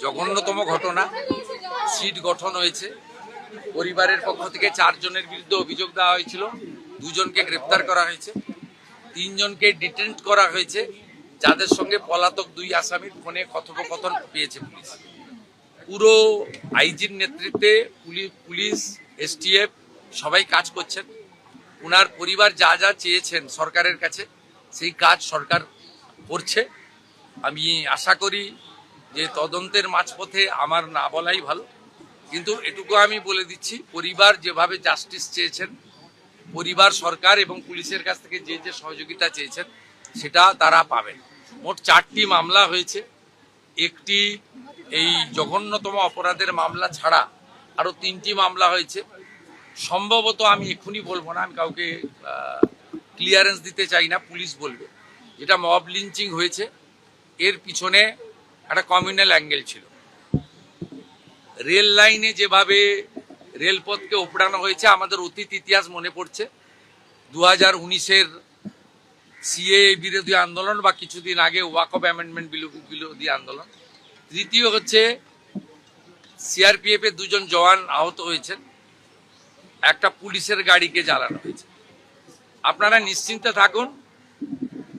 জঘন্যতম ঘটনা। সিট গঠন হয়েছে, পরিবারের পক্ষ থেকে 4 জনের বিরুদ্ধে অভিযোগ দেওয়া হয়েছিল, 2 জনকে গ্রেপ্তার করা হয়েছে, 3 জনকে ডিটেন্ট করা হয়েছে, যাদের সঙ্গে পলাতক 2 আসামির ফোনে কথোপকথন পেয়েছে পুলিশ। পুরো আইজির নেতৃত্বে পুলিশ, এসটিএফ সবাই কাজ করছেন। উনার পরিবার যা যা চেয়েছেন সরকারের কাছে সেই কাজ সরকার করছে। আমি আশা করি যে তদন্তের মাঝপথে আমার না বলাই ভালো, কিন্তু এটুকু আমি বলে দিচ্ছি, পরিবার যেভাবে জাস্টিস চেয়েছেন, পরিবার সরকার এবং পুলিশের কাছ থেকে যে যে সহযোগিতা চেয়েছেন সেটা তারা পাবেন। মোট 4টি মামলা হয়েছে। একটি এই জঘন্যতম অপরাধের মামলা ছাড়া আরো 3টি মামলা হয়েছে। সম্ভবত আমি এক্ষুনি বলবো না, আমি কাউকে ক্লিয়ারেন্স দিতে চাই না, পুলিশ বলবে। যেটা মব লিঞ্চিং হয়েছে, এর পিছনে একটা কমিউনাল অ্যাঙ্গেল ছিল। রেল লাইনে যেভাবে রেলপথকে উপড়ানো হয়েছে, আমাদের অতীত ইতিহাস মনে পড়ছে। 2019-এর সিএ বিরোধী আন্দোলন বা কিছুদিন আগে ওয়াকফ অ্যামেন্ডমেন্ট বিরোধী আন্দোলন। তৃতীয় হচ্ছে সিআরপিএফ এর 2 জন জওয়ান আহত হয়েছেন, একটা পুলিশের গাড়িকে জ্বালানো হয়েছে। আপনারা নিশ্চিন্তে থাকুন,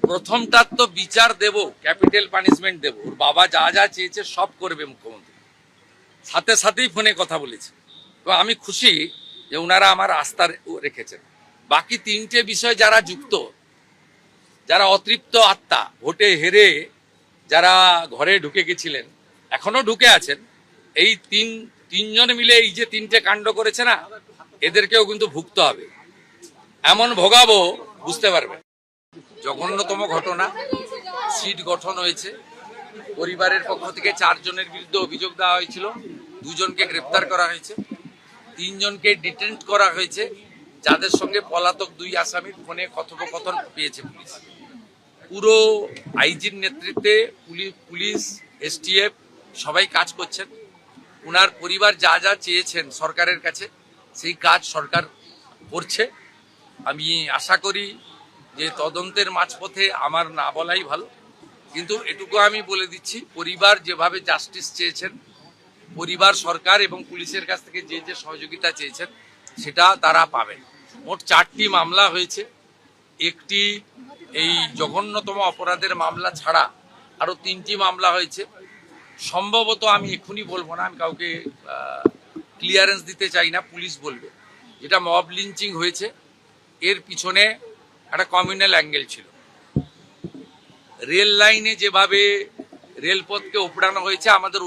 প্রথমটার তো বিচার দেব, ক্যাপিটাল পানিশমেন্ট দেব। ওর বাবা যা যা চেয়েছে সব করবে মুখ্যমন্ত্রী, সাথে সাথেই ফোনে কথা বলেছে। তো আমি খুশি যে ওনারা আমার আস্থা রেখেছেন। বাকি 3টে বিষয় যারা যুক্ত, যারা অতৃপ্ত আত্মা, ভোটে হেরে যারা ঘরে ঢুকে গেছিলেন, এখনো ঢুকে আছেন, এই তিনজন মিলে এই যে 3টে কাণ্ড করেছে না, এদেরকেও কিন্তু ভুগতে হবে। এমন ভোগাবো বুঝতে পারবেন। জঘন্যতম ঘটনা। সিট গঠন হয়েছে, পরিবারের পক্ষ থেকে 4 জনের বিরুদ্ধে অভিযোগ দেওয়া হয়েছিল, 2 জনকে গ্রেপ্তার করা হয়েছে, 3 জনকে ডিটেন্ট করা হয়েছে, যাদের সঙ্গে পলাতক 2 আসামির ফোনে কথোপকথন পেয়েছে পুলিশ। পুরো আইজির নেতৃত্বে পুলিশ, এসটিএফ সবাই কাজ করছেন। উনার পরিবার যা যা চেয়েছেন সরকারের কাছে সেই কাজ সরকার করছে। আমি আশা করি যে তদন্তের মাঝপথে আমার না বলাই ভালো, কিন্তু এটুকু আমি বলে দিচ্ছি, পরিবার যেভাবে জাস্টিস চেয়েছেন, পরিবার সরকার এবং পুলিশের কাছ থেকে যে যে সহযোগিতা চেয়েছেন সেটা তারা পাবেন। মোট 4টি মামলা হয়েছে। একটি এই জঘন্যতম অপরাধের মামলা ছাড়া আরো 3টি মামলা হয়েছে। সম্ভবত আমি এক্ষুনি বলবো না, আমি কাউকে ক্লিয়ারেন্স দিতে চাই না, পুলিশ বলবে। যেটা মব লিঞ্চিং হয়েছে, এর পিছনে একটা কমিউনাল অ্যাঙ্গেল ছিল। রেল লাইনে যেভাবে রেলপথকে উপড়ানো হয়েছে, আমাদের